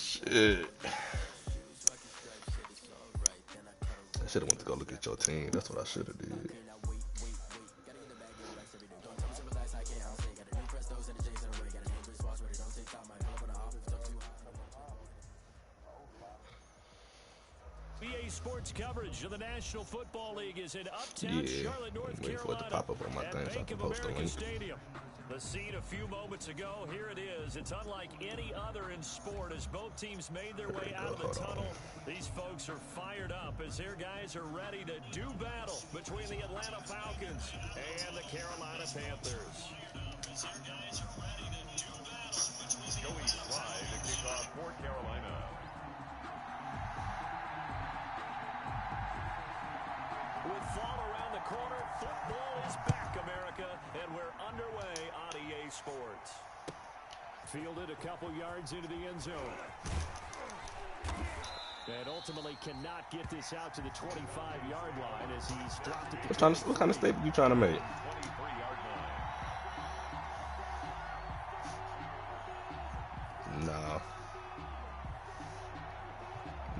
Shit. I should have went to go look at your team. That's what I should have did. Sports coverage of the National Football League is in uptown Charlotte, North Carolina. For it to pop up on my thing so I can post the link. Stadium. The scene a few moments ago, here it is. It's unlike any other in sport as both teams made their way out of the tunnel. These folks are fired up as their guys are ready to do battle between the Atlanta Falcons and the Carolina Panthers. Joey Fly to kick off for Carolina. With fall around the corner, football is back, America, and we're underway on EA Sports. Fielded a couple yards into the end zone. And ultimately cannot get this out to the 25-yard line as he's dropped it. What kind of statement you trying to make? 23-yard line. Nah.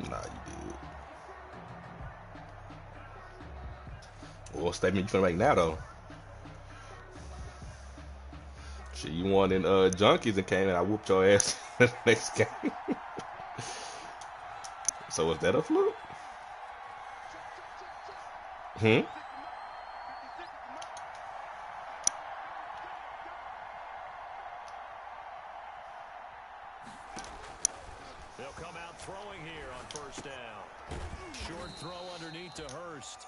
Nah, you did. What statement you finna make now, though? Shit, you won in Junkies and came and I whooped your ass in the next game. So was that a fluke? They'll come out throwing here on first down. Short throw underneath to Hurst.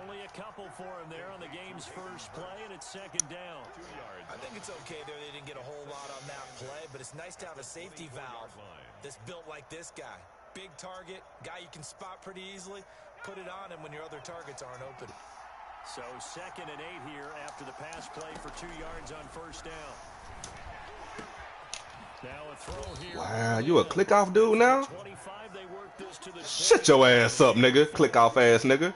Only a couple for him there on the game's first play, and it's second down. 2 yards. I think it's okay there. They didn't get a whole lot on that play, but it's nice to have a safety valve that's built like this guy. Big target, guy you can spot pretty easily. Put it on him when your other targets aren't open. So 2nd and 8 here after the pass play for 2 yards on first down. Now a throw here. Wow, you a click off dude now? 25, they work this to the Shut your ass up, nigga. Click off ass nigga.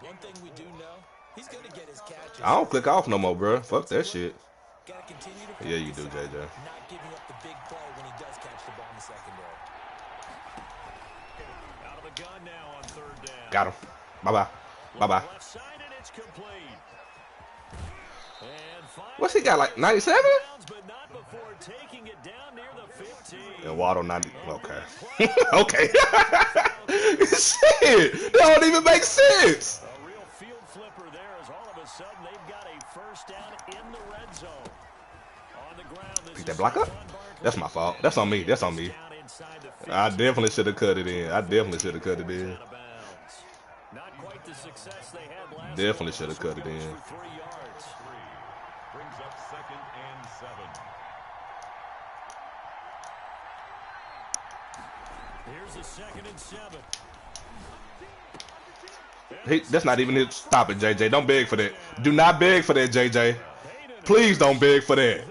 One thing we do know, he's going to get his catches. I don't click off no more, bro. Fuck that shit. Gotta continue to Yeah, you do, JJ. not giving up the big play when he does catch the ball in the secondary. Out of the gun now on 3rd down. Got him. Bye-bye. Bye-bye. Left side and it's complete. And What's he got, like 97? but not before taking it down near the 15. And Waddle 90. Okay. Okay. Shit. That don't even make sense. A real field flipper there as all of a sudden they've got a first down in the red zone. On the ground, this Pick that block up. That's my fault. That's on me. That's on me. down inside the 15. I definitely should have cut it in. I definitely should have cut it in. Out of bounds. Not quite the success they had last Definitely week. should have cut it in. For 3 yards. Brings up 2nd and 7. Here's a 2nd and 7. That's not even it. Stop it, JJ. Don't beg for that. Do not beg for that, JJ. Please don't beg for that.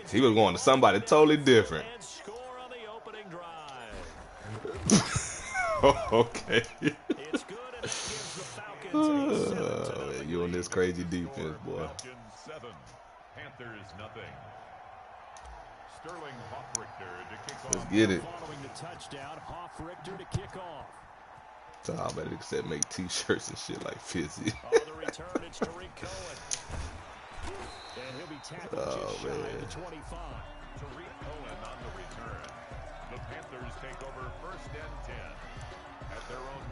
He was going to somebody totally different. And score on the opening drive. Okay. It's good and it gives the Falcons a 7 Man, you on this crazy defense, boy. Falcons 7. Panthers nothing. Sterling Hoffrichter to kick Let's off. get it. Following the touchdown, Hoffrichter to kick off. So I bet it said make t-shirts and shit like Fizzy. On the return, it's Tariq Cohen. And he'll be tackled just shy of the 25. Tariq Cohen on the return. The Panthers take over 1st and 10 at their own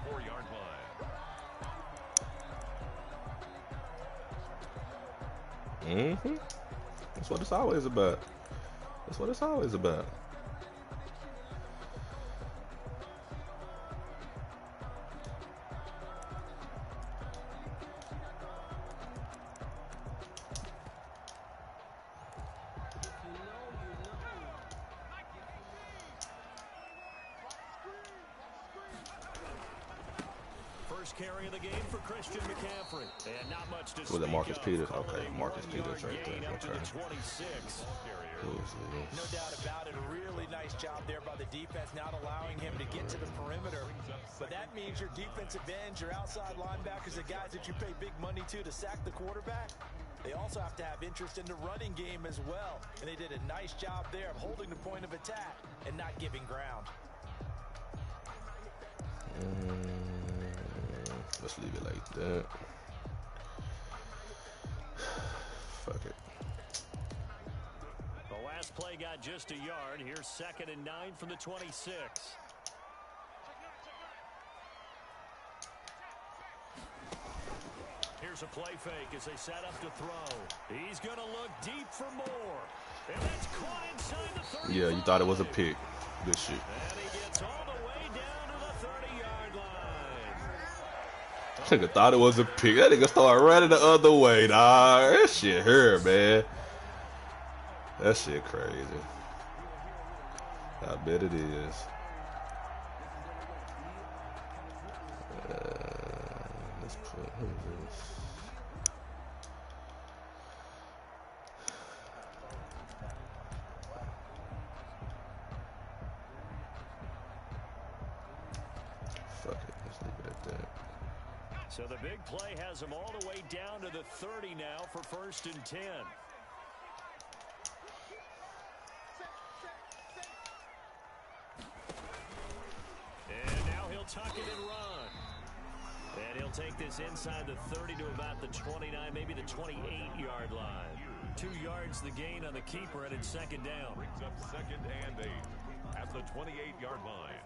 24-yard line. Mm-hmm. That's what it's always about. That's what it's always about. First carry of the game for Christian McCaffrey. And not much to Was it speak Marcus of. Peters? Okay, A Marcus 1-yard Peters right gain there. up to Okay. the 26. No doubt about it. A really nice job there by the defense, not allowing him to get to the perimeter. But that means your defensive ends, your outside linebackers, the guys that you pay big money to sack the quarterback, They also have to have interest in the running game as well. And they did a nice job there of holding the point of attack and not giving ground. Let's leave it like that. Fuck it. The last play got just a yard. Here's 2nd and 9 from the 26. Here's a play fake as they set up to throw. He's going to look deep for more. And that's caught inside the 35. Yeah, you thought it was a pick. Good shit. And he gets all the way down to the 30-yard line. Nigga thought it was a pick. That nigga started running the other way, dog. That shit hurt, man. That shit crazy. I bet it is. Let's put, who is this? Fuck it, let's leave it at that. So the big play has him all the way down to the 30 now for 1st and 10. And now he'll tuck it and run. And he'll take this inside the 30 to about the 29, maybe the 28-yard line. 2 yards the gain on the keeper, and it's 2nd down. Brings up 2nd and 8 at the 28-yard line.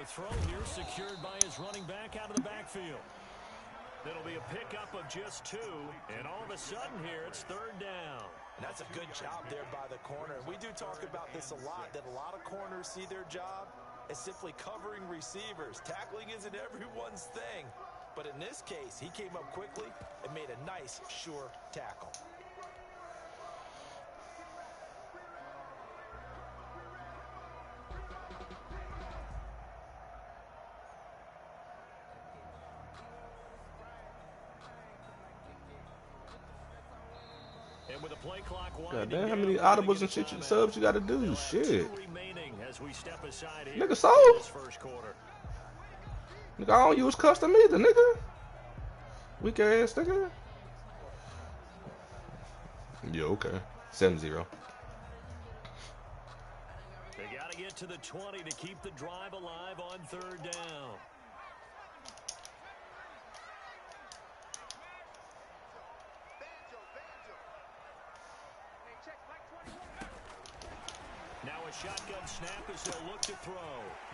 Throw here secured by his running back out of the backfield. It'll be a pickup of just 2, and all of a sudden here it's 3rd down. And that's a good job there by the corner. And we do talk about this a lot, that a lot of corners see their job as simply covering receivers. Tackling isn't everyone's thing. But in this case, he came up quickly and made a nice, sure tackle. With a play clock God damn, how many audibles and shit subs you gotta do? Shit. Nigga, so? Nigga, I don't use custom either, nigga. Weak ass, nigga. Yeah, okay. 7-0. They gotta get to the 20 to keep the drive alive on 3rd down. Now a shotgun snap as they'll look to throw.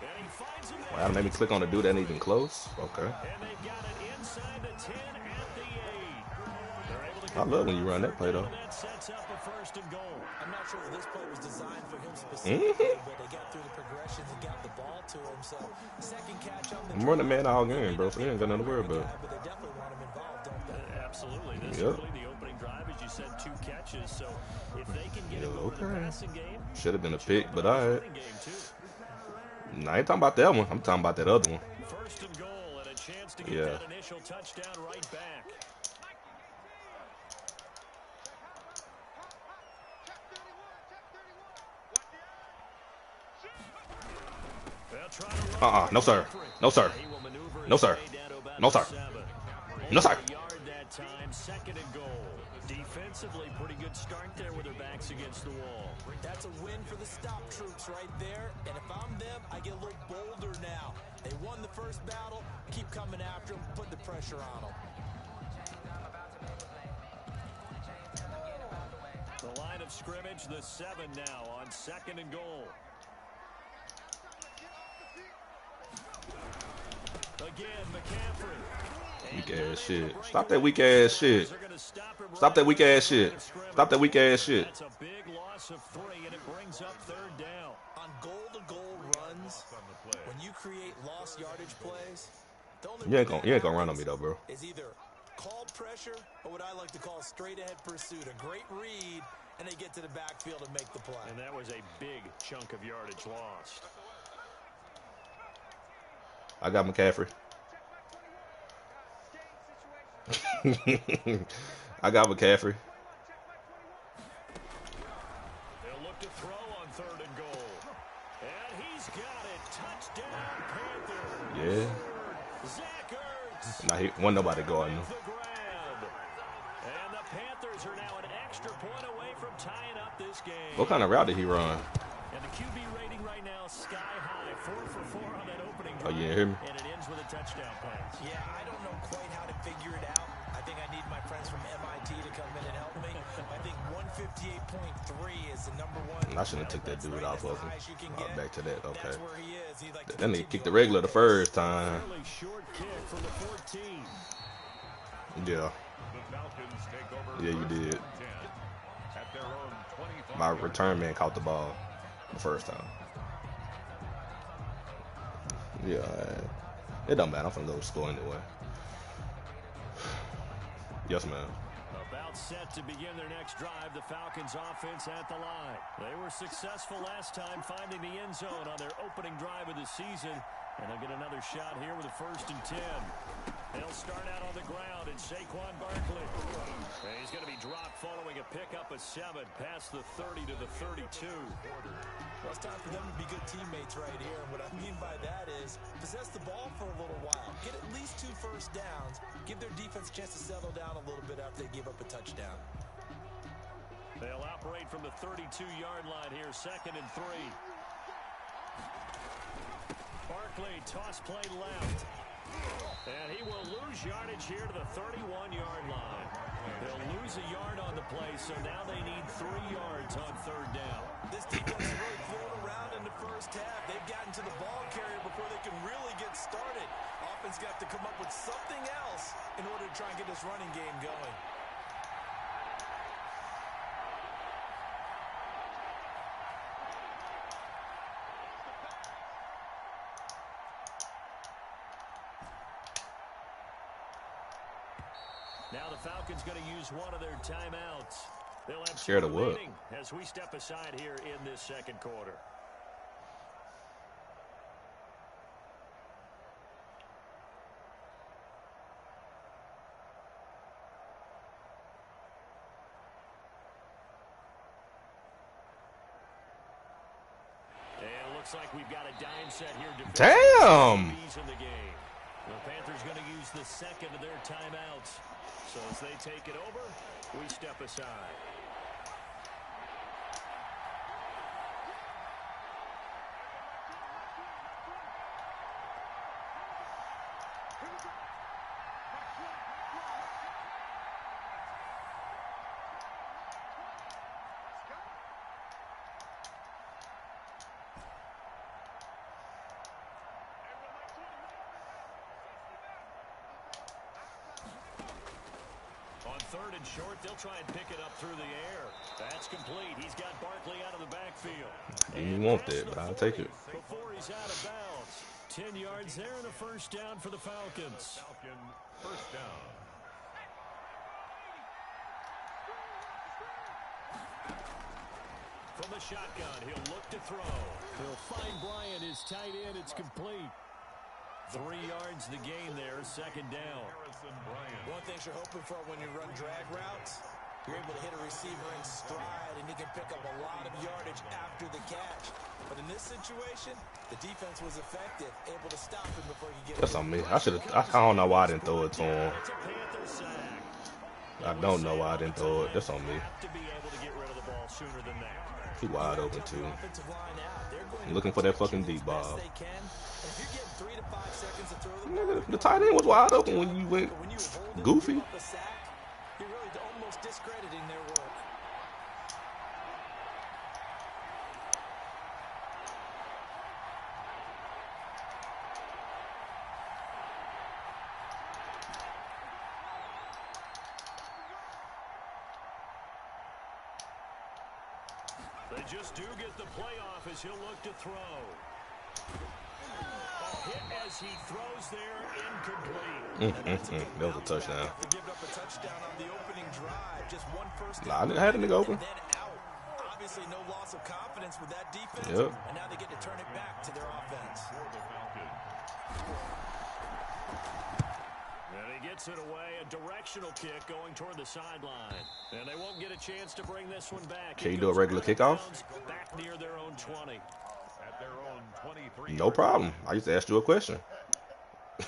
And he finds him there. Wow, made me click on the dude that ain't even close. Okay. And they've got it inside the 10 at the 8. I love when you run that play though. That sets up a 1st and goal. I'm not sure if this play was designed for him specifically, but they got through the progressions and got the ball to him. So second catch on the I'm running man all game, bro, so he ain't got nothing to worry about. But they definitely want him involved, don't they? Absolutely. This Yep. early, the opening drive, as you said, 2 catches. So if they can get him over the passing game, should have been a pick, but alright. Nah, I ain't talking about that one. I'm talking about that other one. 1st and goal and a chance to get that initial touchdown right back. No sir. No sir. No sir. No sir. No sir. 2nd and goal. Defensively, pretty good start there with their backs against the wall. That's a win for the stop troops right there. And if I'm them, I get a little bolder now. They won the first battle. Keep coming after them. Put the pressure on them. The line of scrimmage, the 7 now on 2nd and goal. Again, McCaffrey. Weak ass shit. Stop that weak ass shit. Stop that weak ass shit. Stop that weak ass shit. That's a big loss. loss of 3, and it brings up 3rd down. On goal-to-goal runs, when you create lost yardage plays, the only You ain't gonna run on me though, bro. is either called pressure or what I like to call straight-ahead pursuit. A great read, and they get to the backfield and make the play. And that was a big chunk of yardage lost. I got McCaffrey. I got McCaffrey. They'll look to throw on 3rd and goal. And he's got it. Touchdown, Panthers. Yeah. Zach Ertz. Nah, he wasn't nobody guarding him. The grab. And the Panthers are now an extra point away from tying up this game. What kind of route did he run? And the QB rating right now sky high. 4 for 4 on that opening Oh, drive. you didn't hear me? And it ends with a touchdown pass. Yeah, I don't know quite how to figure it out. I think I need my friends from MIT to come in and help me. I think 158.3 is the #1. I shouldn't have took that dude off of him. Back to that. Okay. That's where he is. He's like Then they kicked the regular the first time. Fairly short kick from the 14. Yeah. The Falcons take over Yeah, you did. 10 at their own 25. My return man caught the ball the first time. Yeah. It don't matter. I'm finna go score anyway. Yes, ma'am. About set to begin their next drive, the Falcons offense at the line. They were successful last time finding the end zone on their opening drive of the season, and they'll get another shot here with a 1st and 10. They'll start out on the ground, and Saquon Barkley. And he's going to be dropped following a pickup of 7 past the 30 to the 32. Well, it's time for them to be good teammates right here. And what I mean by that is possess the ball for a little while. Get at least 2 first downs. Give their defense a chance to settle down a little bit after they give up a touchdown. They'll operate from the 32-yard line here, 2nd and 3. Barkley, toss play left. And he will lose yardage here to the 31-yard line. They'll lose a yard on the play, so now they need 3 yards on 3rd down. This defense is really floating around in the first half. They've gotten to the ball carrier before they can really get started. Offense got to come up with something else in order to try and get this running game going. Now the Falcons going to use one of their timeouts. They'll have Scared of what? as we step aside here in this 2nd quarter. And it looks like we've got a dime set here. Damn! In the game. The Panthers going to use the 2nd of their timeouts. So as they take it over, we step aside. On 3rd and short, they'll try and pick it up through the air. That's complete. He's got Barkley out of the backfield. You want that, but I'll take it. Before he's out of bounds. 10 yards there and a 1st down for the Falcons. Falcon 1st down. From the shotgun, he'll look to throw. He'll find Bryant, his tight end. It's complete. 3 yards the gain there, 2nd down. One thing you're hoping for when you run drag routes, you're able to hit a receiver in stride, and he can pick up a lot of yardage after the catch. But in this situation, the defense was effective, able to stop him before he gets. That's on me. I don't know why I didn't throw it to him. It's a Panther sack. I don't know why I didn't throw it. That's on me. Have to be able to get rid of the ball sooner than that. He wide open too. Offensive line out. They're going Looking for that fucking deep best ball. they can. And if you're getting 3 to 5 seconds to throw the Nigga, the tight end was wide open when you went But when you hold it, goofy. give up a sack, you're really almost discrediting their work. They just do get the playoff as he'll look to throw. A hit as he throws there, incomplete. That was a touchdown. After giving up a touchdown on the opening drive, just one first Nah, down I had a nigga open. and then out. Obviously, no loss of confidence with that defense. Yep. And now they get to turn it back to their offense. For the Falcons. And he gets it away, a directional kick going toward the sideline. And they won't get a chance to bring this one back. Can you do a regular kickoff? Back near their own 20. At their own 23. No problem. I just asked you a question.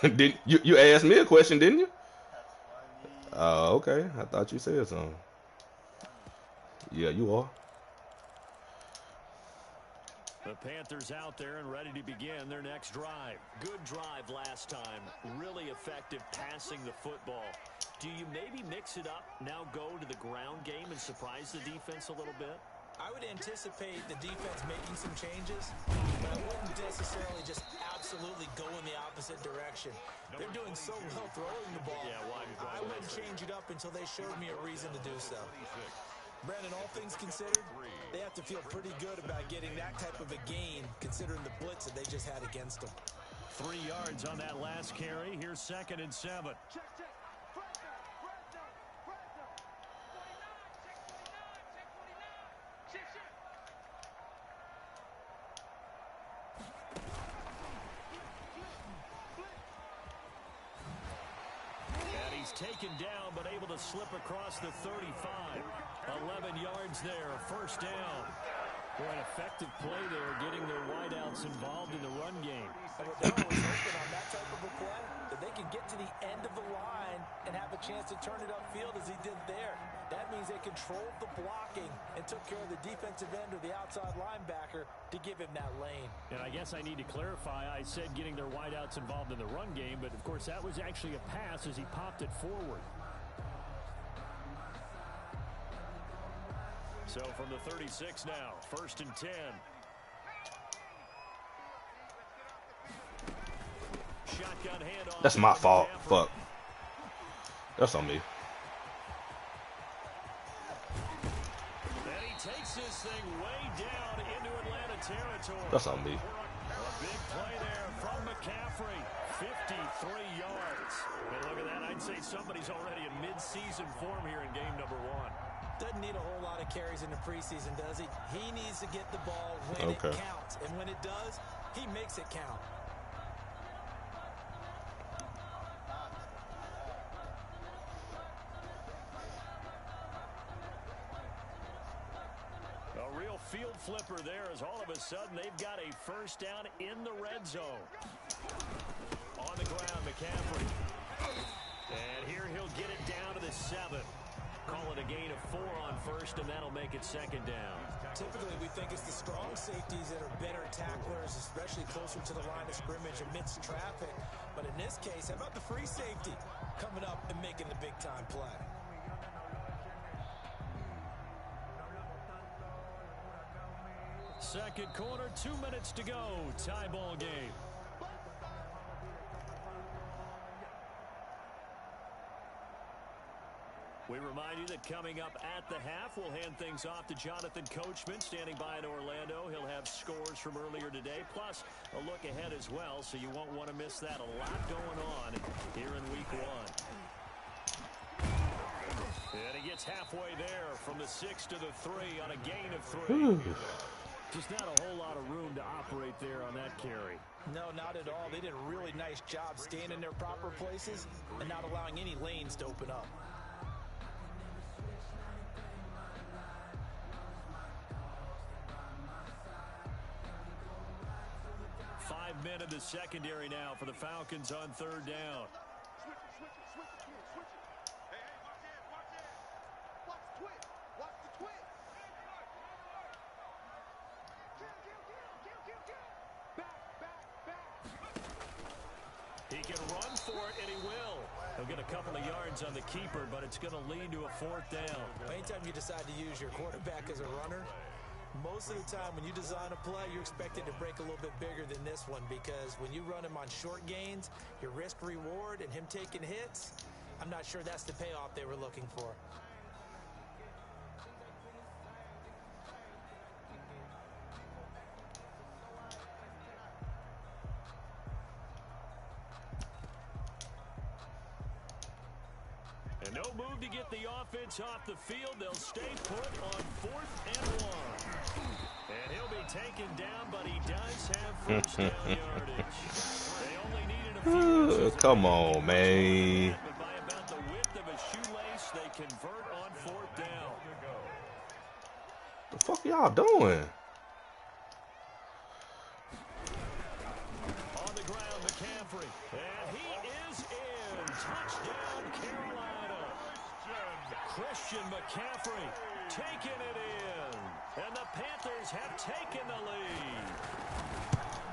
Did you asked me a question, didn't you? Oh, okay. I thought you said something. Yeah, you are. The Panthers out there and ready to begin their next drive. Good drive last time. Really effective passing the football. Do you maybe mix it up, now go to the ground game and surprise the defense a little bit? I would anticipate the defense making some changes, but I wouldn't necessarily just absolutely go in the opposite direction. They're doing so well throwing the ball. Yeah, why I wouldn't change it up until they showed me a reason to do so. Brandon, all things considered, they have to feel pretty good about getting that type of a gain, considering the blitz that they just had against them. 3 yards on that last carry. Here's 2nd and 7. Taken down, but able to slip across the 35. 11 yards there, first down. Boy, an effective play there, getting their wideouts involved in the run game. And Rodell was hoping on that type of a play that they can get to the end of the line and have a chance to turn it upfield as he did there. That means they controlled the blocking and took care of the defensive end or the outside linebacker to give him that lane. And I guess I need to clarify, I said getting their wideouts involved in the run game, but of course that was actually a pass as he popped it forward. So from the 36 now, 1st and 10. Shotgun handoff. That's my fault. Fuck. That's on me. And he takes this thing way down into Atlanta territory. That's on me. A big play there from McCaffrey. 53 yards. And look at that. I'd say somebody's already in mid-season form here in game number 1. Doesn't need a whole lot of carries in the preseason, does he? He needs to get the ball when it counts. And when it does, he makes it count. A real field flipper there as all of a sudden they've got a first down in the red zone. On the ground, McCaffrey. And here he'll get it down to the 7. Call it a gain of 4 on first, and that'll make it 2nd down. Typically, we think it's the strong safeties that are better tacklers, especially closer to the line of scrimmage amidst traffic. But in this case, how about the free safety coming up and making the big-time play? Second quarter, 2 minutes to go. Tie ball game. We remind you that coming up at the half, we'll hand things off to Jonathan Coachman, standing by in Orlando. He'll have scores from earlier today, plus a look ahead as well, so you won't want to miss that. A lot going on here in week 1. And he gets halfway there from the 6 to the 3 on a gain of 3. Just not a whole lot of room to operate there on that carry. No, not at all. They did a really nice job staying in their proper places and not allowing any lanes to open up. Men in the secondary now for the Falcons on 3rd down. He can run for it, and he will. He'll get a couple of yards on the keeper, but it's going to lead to a 4th down. Anytime you decide to use your quarterback as a runner, most of the time when you design a play, you're expected to break a little bit bigger than this one, because when you run him on short gains, your risk reward and him taking hits, I'm not sure that's the payoff they were looking for. And no move to get the offense off the field. They'll stay put on 4th and 1. And he'll be taken down, but he does have first down yardage. They only needed a few. Come on, man. But by about the width of a shoelace, they convert on 4th down. The fuck y'all doing? On the ground, McCaffrey. And he is in. Touchdown, Carolina. Christian McCaffrey taking it in. And the Panthers have taken the lead.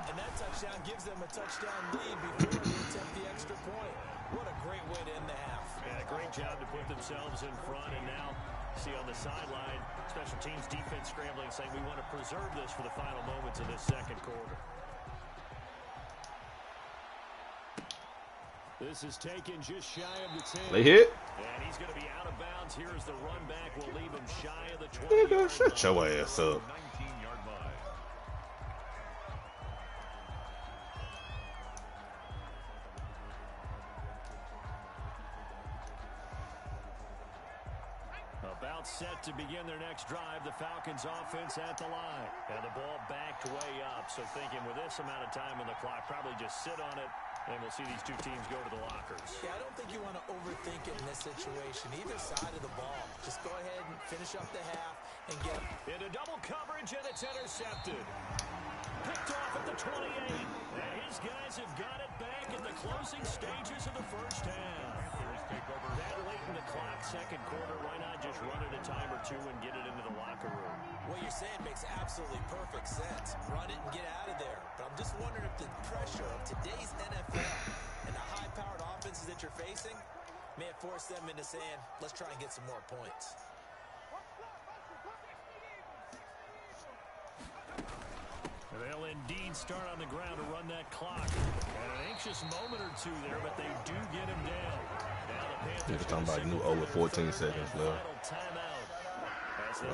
And that touchdown gives them a touchdown lead before they attempt the extra point. What a great way to end the half. And a great job to put themselves in front. And now, see on the sideline, special teams defense scrambling, saying we want to preserve this for the final moments of this second quarter. This is taken just shy of the 10. They hit. And he's going to be out of bounds. Here is the run back. Will leave him shy of the 20. Nigga, shut your ass up. 19-yard line. About set to begin their next drive. The Falcons offense at the line. And the ball backed way up. So thinking with this amount of time on the clock, probably just sit on it. And we'll see these two teams go to the lockers. Yeah, I don't think you want to overthink it in this situation. Either side of the ball. Just go ahead and finish up the half and get into double coverage, and it's intercepted. Picked off at the 28. And his guys have got it back in the closing stages of the first half. That late in the clock, second quarter, why not just run it a time or two and get it into the locker room? What you're saying makes absolutely perfect sense. Run it and get out of there. But I'm just wondering if the pressure of today's NFL and the high-powered offenses that you're facing may have forced them into saying, let's try and get some more points. They'll indeed start on the ground to run that clock. And an anxious moment or two there, but they do get him down. Now the Panthers You're talking about new over 14 seconds left.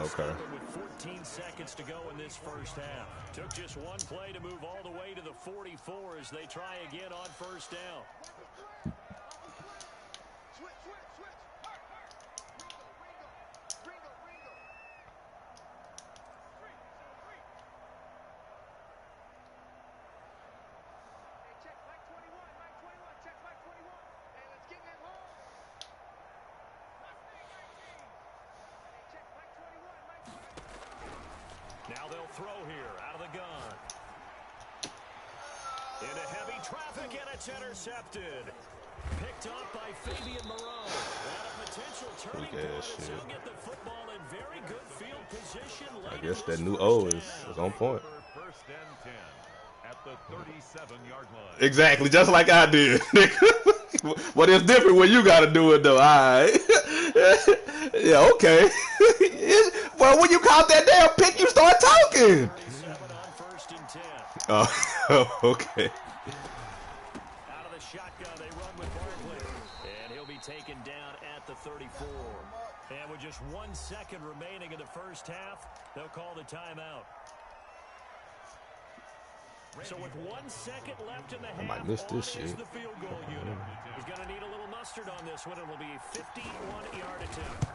Okay. With 14 seconds to go in this first half. Took just one play to move all the way to the 44 as they try again on first down. Now they'll throw here out of the gun. Into heavy traffic, and it's intercepted. Picked up by Fabian Moreau. And a potential turning point as he'll get the football in very good field position. I guess that new O is on point. First and 10 at the 37-yard line. Exactly, just like I did. But it's different when you got to do it, though. All right. Yeah, okay. Well, when you caught that damn pick, you start talking. Oh, okay. Out of the shotgun, they run with Barkley. And he'll be taken down at the 34. And with just 1 second remaining in the first half, they'll call the timeout. So with 1 second left in the half, I might miss this shit. The field goal unit. He's going to need a little mustard on this one. It will be a 51-yard attempt.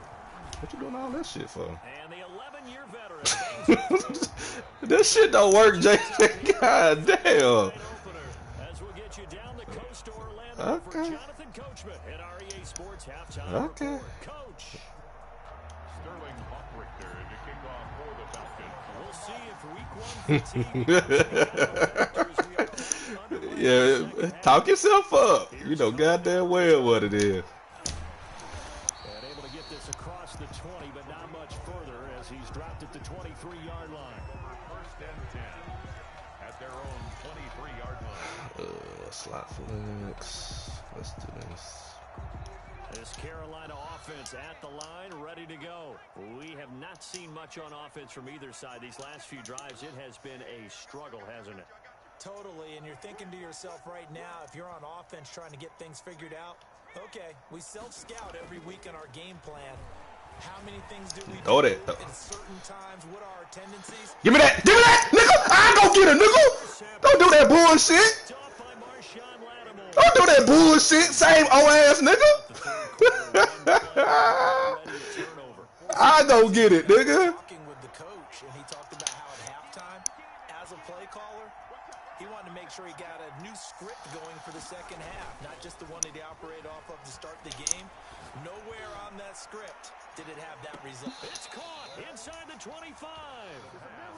What you doing all that shit for? And the 11-year veteran. This shit don't work, JJ. God damn. As we'll get you down the coast to Orlando for Jonathan Coachman at REA Sports Halftime Report. Coach. Sterling Hockrichter to kick off for the Falcons. We'll see if week 1 fatigue. Yeah, talk yourself up. You know goddamn well what it is. And able to get this across the 20, but not much further as he's dropped at the 23-yard line. First and 10 at their own 23-yard line. Slot flex. Let's do this. This Carolina offense at the line, ready to go. We have not seen much on offense from either side. These last few drives, it has been a struggle, hasn't it? Totally, and you're thinking to yourself right now, if you're on offense trying to get things figured out, okay, we self-scout every week in our game plan. How many things do we do at certain times? What are our tendencies? Give me that, nigga! I go get it, nigga! Don't do that bullshit! Don't do that bullshit, same old ass nigga! I don't get it, nigga. Talking with the coach, and he talked about how at halftime, as a play caller, he wanted to make sure he got a new script going for the second half, not just the one that he operated off of to start the game. Nowhere on that script did it have that result. It's caught inside the 25.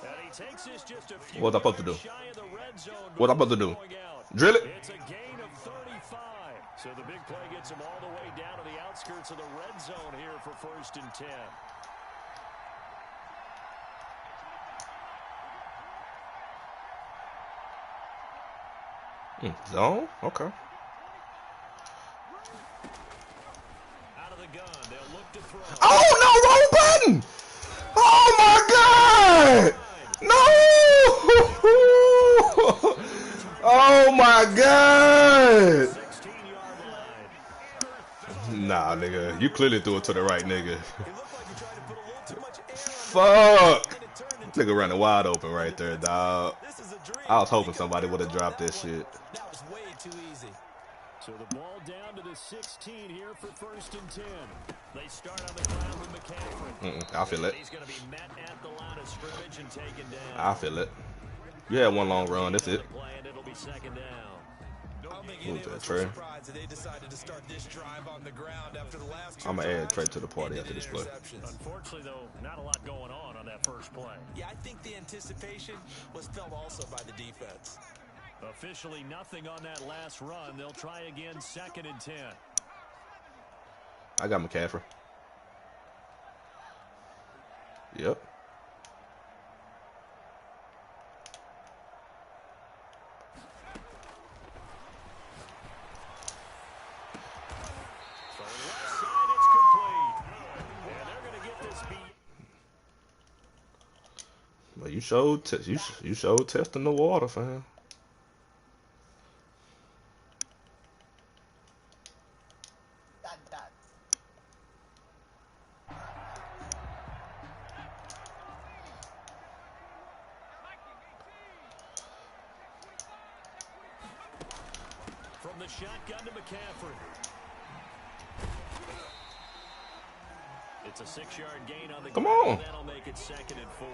And he takes this just a few What I'm supposed to do? shy of the red zone. What I'm supposed to do? Drill it. It's a gain of 35. So the big play gets him all the way down to the outskirts of the red zone here for 1st and 10. Zone? Okay. Out of the gun, they'll look to throw. Oh, no, wrong button! Oh, my God! No! Oh, my God! 16-yard line. Nah, nigga. You clearly threw it to the right nigga. It looked like he tried to put a little too much air Fuck! and it turned into Nigga running wide open right there, dog. this is a dream. I was hoping somebody would have dropped this shit. That was way too easy. So the ball down to the 16 here for 1st and 10. They start on the ground with McCaffrey. I feel it. He's going to be met at the line of scrimmage and taken down. I feel it. You had one long run. That's it. Play, and it'll be 2nd down. I don't think Who's any of that, us Trey? were surprised that they decided to start this drive on the ground after the last two I'ma add drives Trey to the party ended after this in play. interceptions. Unfortunately, though, not a lot going on that first play. Yeah, I think the anticipation was felt also by the defense. Officially nothing on that last run. They'll try again 2nd and 10. I got McCaffrey. Yep. So left side, it's complete. And they're going to get this beat. But you showed testing the water, fam. From the shotgun to McCaffrey. It's a 6-yard gain on the Come ground, on. and that'll make it 2nd and 4.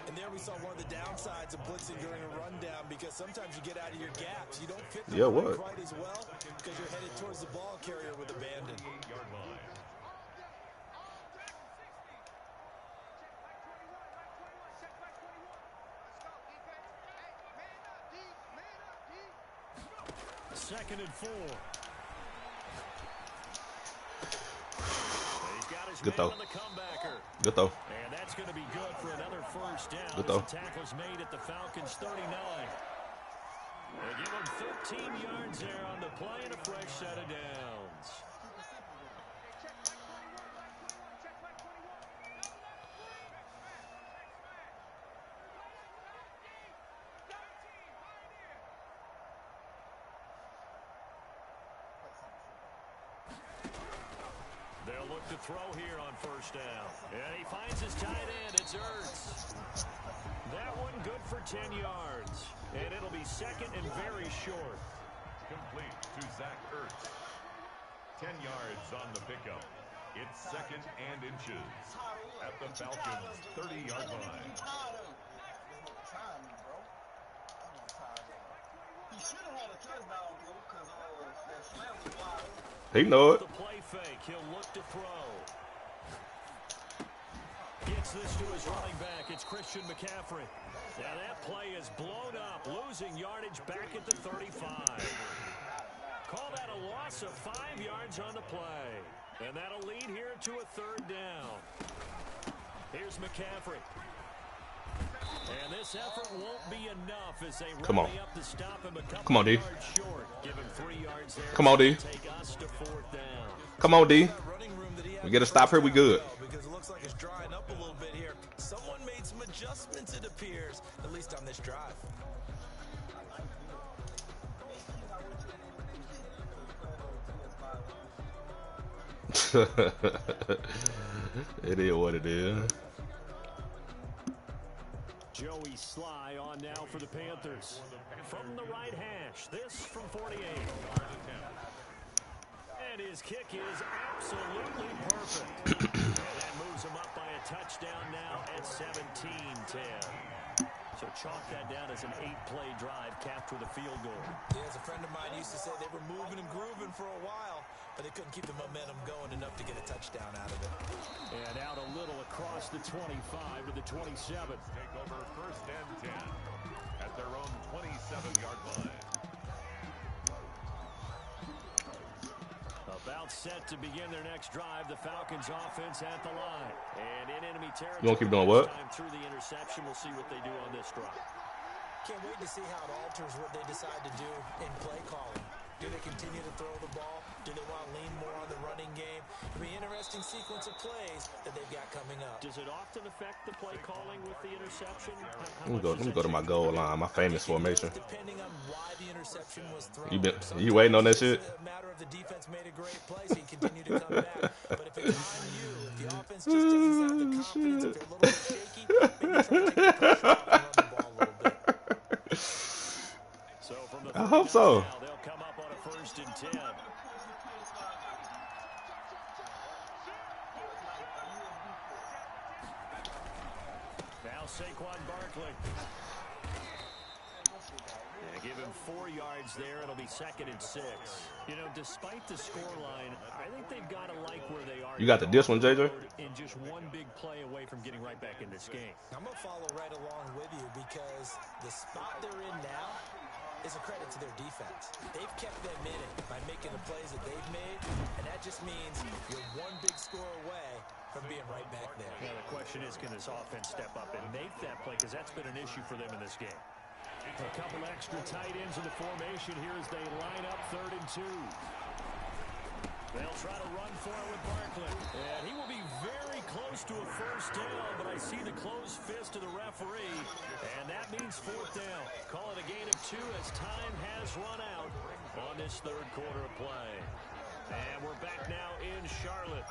And there we saw one of the downsides of blitzing during a rundown because sometimes you get out of your gaps. You don't fit the line what? quite as well because you're headed towards the ball carrier with abandon. Second and 4. He's got his Good man throw. on the comebacker. Good though. And that's going to be good for another 1st down. Good throw. As the tackle's made at the Falcons' 39. They give him 13 yards there on the play and a fresh set of downs. They'll look to throw here on 1st down. And he finds his tight end. It's Ertz. That one good for 10 yards. And it'll be 2nd and very short. Complete to Zach Ertz. 10 yards on the pickup. It's 2nd and inches at the Falcons' 30-yard line. He know it. The play fake. He'll look to throw. Gets this to his running back. It's Christian McCaffrey. Now that play is blown up, losing yardage back at the 35. Call that a loss of 5 yards on the play. And that'll lead here to a 3rd down. Here's McCaffrey. And this effort won't be enough as they Come on. rally up to stop him a couple Come on, D. yards short. Give him 3 yards there. Come on, D. Take us to 4th down. Come on, D. Running room that he had We get a stop here, we good. because it looks like it's drying up a little bit here. Someone made some adjustments, it appears, at least on this drive. It is what it is. Joey Sly on now for the Panthers. From the right hash, this from 48. And his kick is absolutely perfect. And that moves him up by a touchdown now at 17-10. So chalk that down as an 8-play drive capped with a field goal. Yeah, as a friend of mine used to say, they were moving and grooving for a while, but they couldn't keep the momentum going enough to get a touchdown out of it. And out a little across the 25 to the 27. Take over 1st and 10 at their own 27-yard line. About set to begin their next drive, the Falcons offense at the line. And in enemy territory. You want to keep doing what? Time through the interception, we'll see what they do on this drive. Can't wait to see how it alters what they decide to do in play calling. Do they continue to throw the ball? Do they want to lean more on the running game? It'll be an interesting sequence of plays that they've got coming up. Does it often affect the play calling with the interception? Let me go to my goal line, my famous formation. Depending on why the interception was thrown. You waiting on that shit? It's a matter of the defense made a great play, so you continue to come back. But if it's on you, if the offense just doesn't have the confidence, if they're a little bit shaky, maybe try to take the pressure off and run the ball a little bit. So from the I hope so. now, they'll come up on a 1st and 10. Now Saquon Barkley. Yeah, give him 4 yards there. It'll be 2nd and 6. You know, despite the scoreline, I think they've got to like where they are. You got this one, JJ? In just one big play away from getting right back in this game. I'm going to follow right along with you because the spot they're in now is a credit to their defense. They've kept them in it by making the plays that they've made, and that just means you're one big score away from being right back there. Now the question is, can this offense step up and make that play? Because that's been an issue for them in this game. A couple extra tight ends in the formation here as they line up 3rd and 2. They'll try to run for it with Barkley. And he will be very close to a 1st down, but I see the closed fist of the referee. And that means 4th down. Call it a gain of 2 as time has run out on this 3rd quarter of play. And we're back now in Charlotte.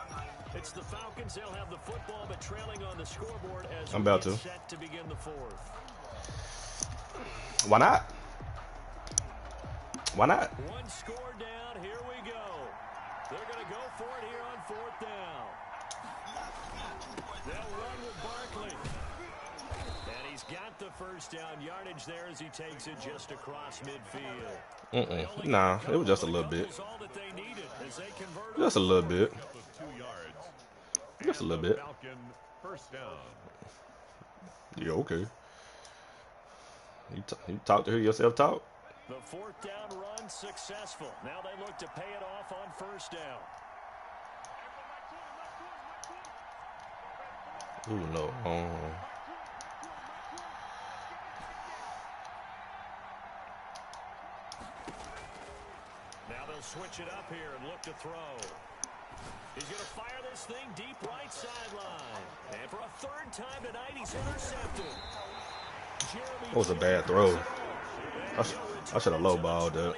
It's the Falcons. They'll have the football, but trailing on the scoreboard as I'm about to. Set to begin the 4th. Why not? Why not? One score down. Here we go. They're going to go for it here on 4th down. They'll run with Barkley. And he's got the 1st down yardage there as he takes it just across midfield. Nah, it was just a little bit. Just a little bit. Just a little bit. 1st down. Yeah, okay. You talk to hear yourself talk. The 4th down run successful. Now they look to pay it off on 1st down. Ooh, no. Now they'll switch it up here and look to throw. He's going to fire this thing deep right sideline. And for a 3rd time tonight, he's intercepted. That was a bad throw. I should have lowballed that.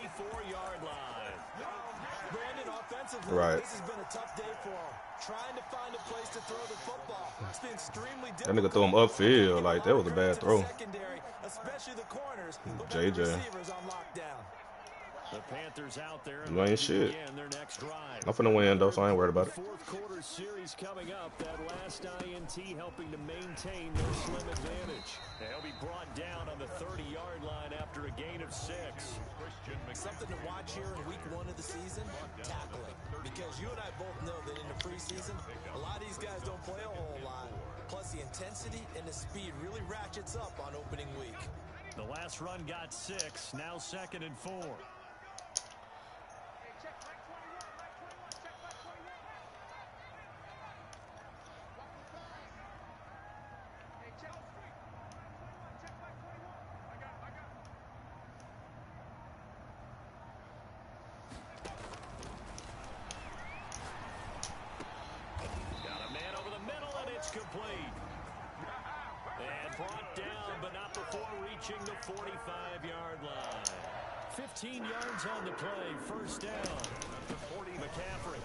Brandon, offensively, right. This has been a tough day for him. Trying to find a place to throw the football. It's been extremely difficult. That nigga threw him upfield. Like, that was a bad throw. Secondary, especially the corners. JJ. Receivers on lockdown. The Panthers out there. You ain't shit. Their next drive. I'm finna win, though, so I ain't worried about it. 4th quarter series coming up. That last INT helping to maintain their slim advantage. They'll be brought down on the 30-yard line after a gain of 6. Something to watch here in week 1 of the season, tackling. Because you and I both know that in the preseason, a lot of these guys don't play a whole lot. Plus, the intensity and the speed really ratchets up on opening week. The last run got 6. Now 2nd and 4. Complete. And brought down, but not before reaching the 45-yard line. 15 yards on the play. 1st down. 40, McCaffrey.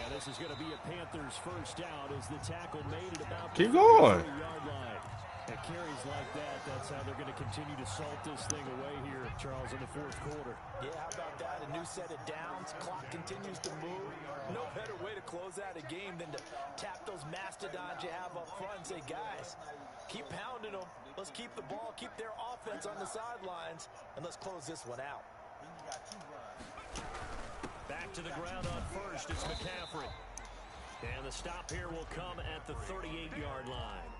And this is going to be a Panthers 1st down as the tackle made it about keep the going. 40-yard line. And carries like that, that's how they're going to continue to salt this thing away here, Charles, in the fourth quarter. Yeah, how about that? A new set of downs. Clock continues to move. No better way to close out a game than to tap those mastodons you have up front and say, guys, keep pounding them. Let's keep the ball, keep their offense on the sidelines, and let's close this one out. Back to the ground on first, it's McCaffrey. And the stop here will come at the 38-yard line.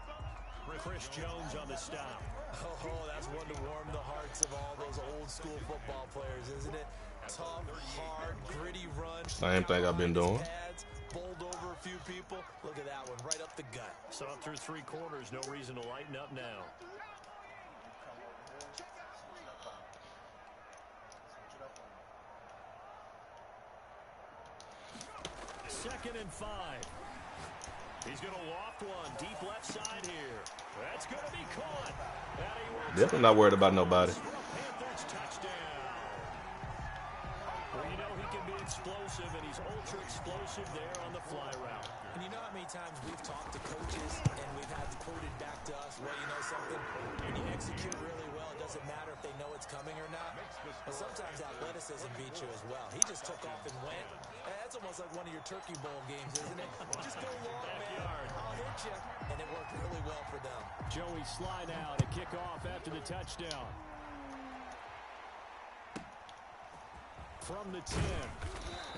Chris Jones on the stop. Oh, that's one to warm the hearts of all those old-school football players, isn't it? Tough, hard, gritty run. Same thing I've been doing. Bowled over a few people. Look at that one, right up the gut. So up through three quarters, no reason to lighten up now. Second and 5. He's going to loft one deep left side here. That's going to be caught. Yep, I'm not worried about nobody. Panthers touchdown. Well, you know he can be explosive, and he's ultra explosive there on the fly route. And you know how many times we've talked to coaches and we've had it quoted back to us, well, you know something? When you execute really well, it doesn't matter if they know it's coming or not. But sometimes athleticism beats you as well. He just took off and went. That's almost like one of your Turkey Bowl games, isn't it? Just go long, man. I'll hit you. And it worked really well for them. Joey Sly now to kick off after the touchdown. From the 10.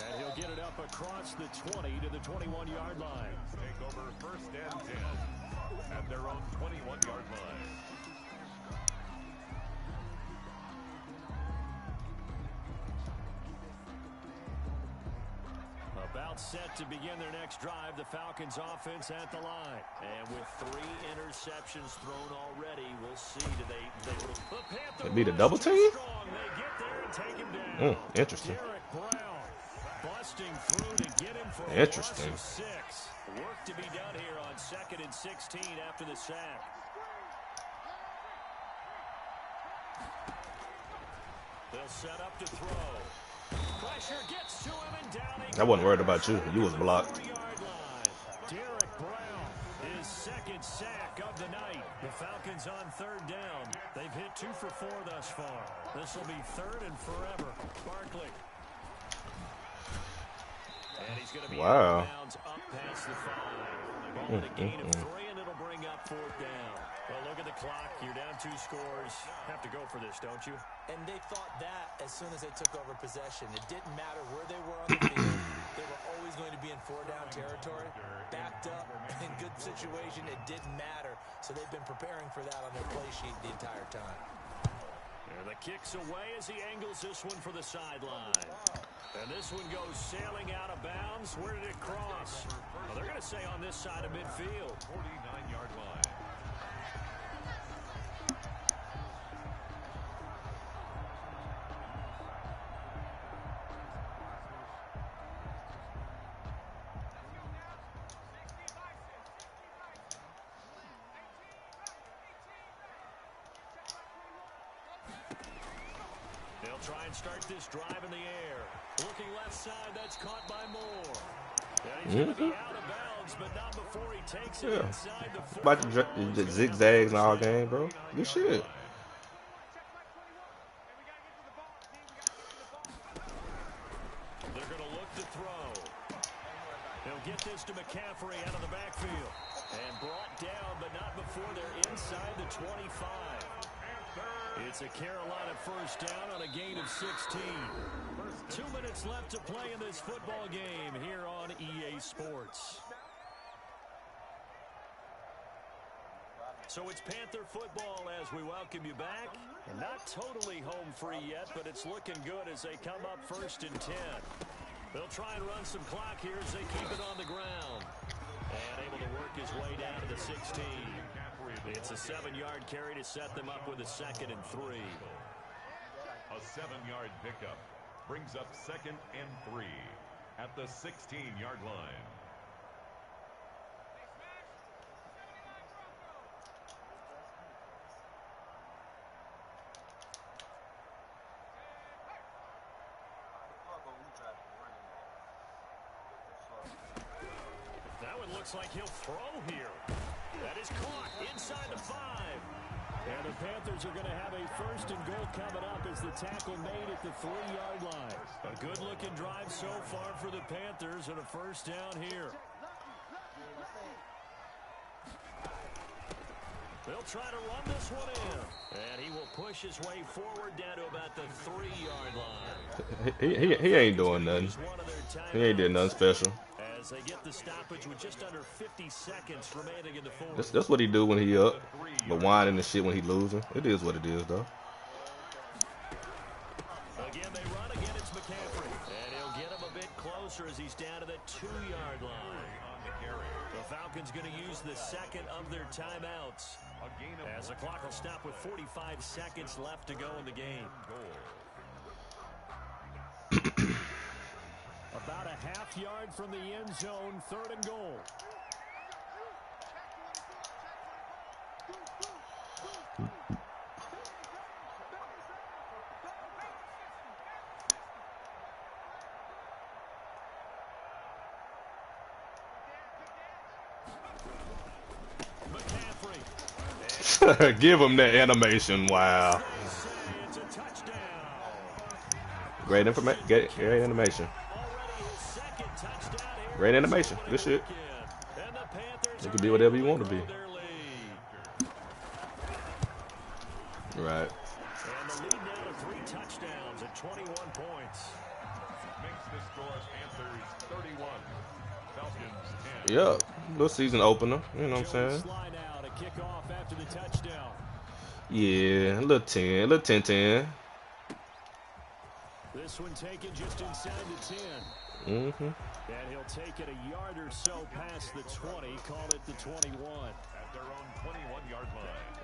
And he'll get it up across the 20 to the 21-yard line. Take over first and 10 at their own 21-yard line. About set to begin their next drive, the Falcons offense at the line. And with 3 interceptions thrown already, we'll see. They beat a double team? They get there and take him down. Interesting. Derek Brown busting through to get him for Interesting. a loss of 6. Work to be done here on 2nd and 16 after the sack. They'll set up to throw. Pressure gets to him and down. I wasn't worried about you. You was blocked. Derek Brown, his 2nd sack of the night. The Falcons on 3rd down. They've hit 2 for 4 thus far. This will be 3rd and forever. Barkley. And he's going to be out of bounds up past the 5. Ball at a gain of 3, and it'll bring up 4th down. Well, look at the clock. You're down 2 scores. Have to go for this, don't you? And they thought that as soon as they took over possession. It didn't matter where they were on the field. They were always going to be in 4-down territory. Backed up, in good situation, it didn't matter. So they've been preparing for that on their play sheet the entire time. And the kick's away as he angles this one for the sideline. And this one goes sailing out of bounds. Where did it cross? Well, they're going to say on this side of midfield. 49-yard line. They'll try and start this drive in the air. Looking left side, that's caught by Moore. And he's going to be out of bounds, but not before he takes it inside the 40. About the zigzags and all game, bro. Good shit. They're going to look to throw. They'll get this to McCaffrey out of the backfield. And brought down, but not before they're inside the 25. It's a Carolina 1st down on a gain of 16. 2 minutes left to play in this football game here on EA Sports. So it's Panther football as we welcome you back. And not totally home free yet, but it's looking good as they come up 1st and 10. They'll try and run some clock here as they keep it on the ground. And able to work his way down to the 16. It's a 7-yard carry to set them up with a 2nd and 3. A 7-yard pickup brings up 2nd and 3 at the 16-yard line. That one looks like he'll throw here. That is caught inside the 5. And the Panthers are going to have a 1st and goal coming up as the tackle made at the 3-yard line. A good-looking drive so far for the Panthers and a 1st down here. They'll try to run this one in. And he will push his way forward down to about the 3-yard line. He ain't doing nothing. He ain't did nothing special. As they get the stoppage with just under 50 seconds remaining in the 4th. That's what he do when he up. The whining and shit when he losing. It is what it is, though. Again, they run. Again, it's McCaffrey. And he'll get him a bit closer as he's down to the 2-yard line. The Falcons going to use the 2nd of their timeouts. As the clock will stop with 45 seconds left to go in the game. About a half-yard from the end zone, 3rd and goal. Give him that animation. Wow. Great information. Great animation. Great animation. Good shit. You can be whatever you want to be. Right. And the lead now to 3 touchdowns at 21 points. Makes the score Panthers 31. Falcons 10. Yeah. Little season opener. You know what I'm saying? Kick off after the touchdown. Yeah, a little 10, 10. This one taken just inside the 10. Mm-hmm. And he'll take it a yard or so past the 20, call it the 21. At their own 21-yard line.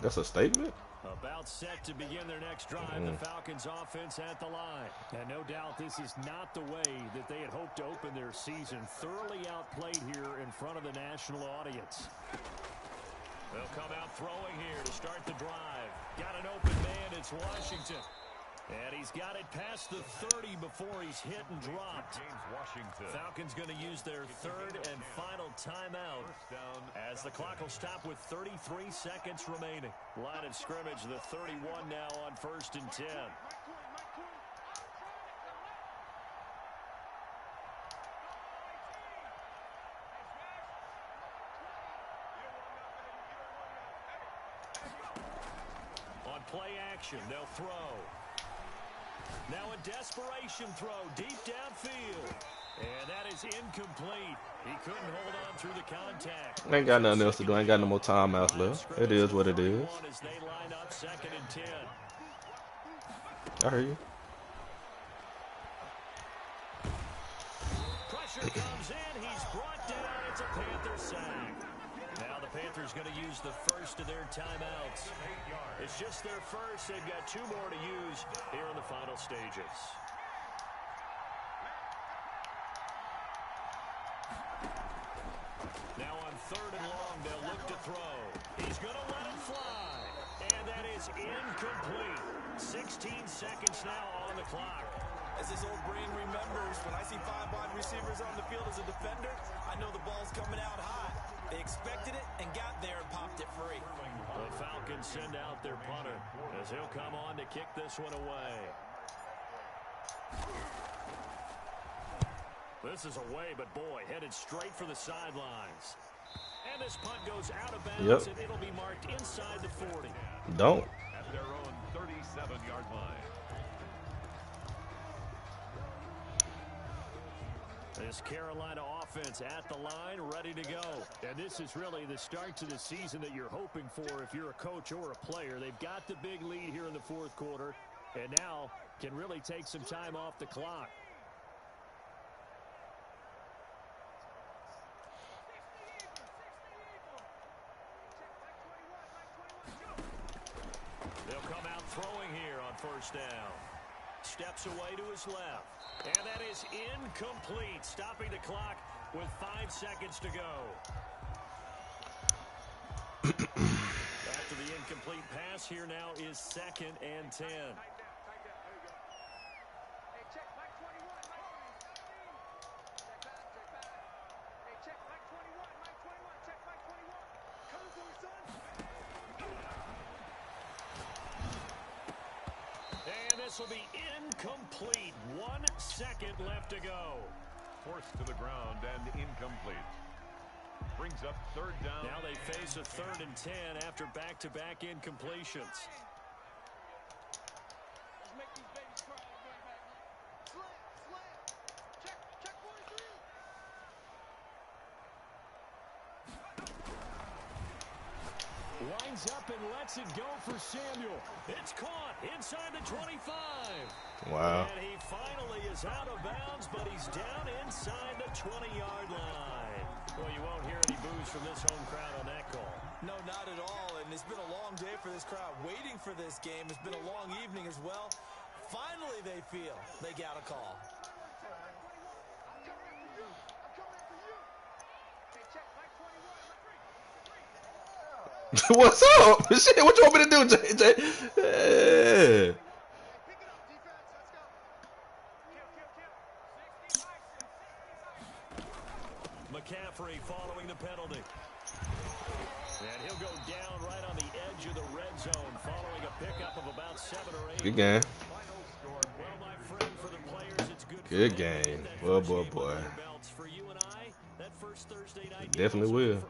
That's a statement? About set to begin their next drive, the Falcons offense at the line. And no doubt this is not the way that they had hoped to open their season. Thoroughly outplayed here in front of the national audience. They'll come out throwing here to start the drive. Got an open man, it's Washington. And he's got it past the 30 before he's hit and dropped. Falcons going to use their 3rd and final timeout as the clock will stop with 33 seconds remaining. Line of scrimmage, the 31 now on 1st and 10. On play action, they'll throw. Now a desperation throw deep downfield. And that is incomplete. He couldn't hold on through the contact. Ain't got nothing else to do. Ain't got no more timeouts left. It is what it is. As they line up 2nd and 10. I hear you. Pressure comes in. He's brought down. It's a Panther sack. Now the Panthers going to use the 1st of their timeouts. It's just their 1st. They've got 2 more to use here in the final stages. Now on 3rd and long, they'll look to throw. He's going to let it fly. And that is incomplete. 16 seconds now on the clock. As his old brain remembers, when I see 5 wide receivers on the field as a defender, I know the ball's coming out hot. They expected it and got there and popped it free. The Falcons send out their punter as he'll come on to kick this one away. This is away, but boy, headed straight for the sidelines. And this punt goes out of bounds, and it'll be marked inside the 40. Don't. At their own 37-yard line. This Carolina offense at the line, ready to go. And this is really the start to the season that you're hoping for if you're a coach or a player. They've got the big lead here in the 4th quarter, and now can really take some time off the clock. They'll come out throwing here on 1st down. Steps away to his left. And that is incomplete, stopping the clock with 5 seconds to go. After the incomplete pass, here now is 2nd and 10. This will be incomplete. 1 second left to go. Forced to the ground and incomplete. Brings up third down. Now they face a 3rd and 10 after back-to-back incompletions. Lines up and lets it go for Samuel. It's caught inside the 25. Wow. And he finally is out of bounds, but he's down inside the 20-yard line. Well, you won't hear any boos from this home crowd on that call. No, not at all. And it's been a long day for this crowd waiting for this game. It's been a long evening as well. Finally, they feel they got a call. What's up? Shit, what you want me to do, JJ? Yeah. McCaffrey following the penalty. And he'll go down right on the edge of the red zone following a pickup of about 7 or 8. Good game. Well, my friend, for the players, it's good. Good game. Boy, boy, boy. For you and I, that first Thursday night Definitely will.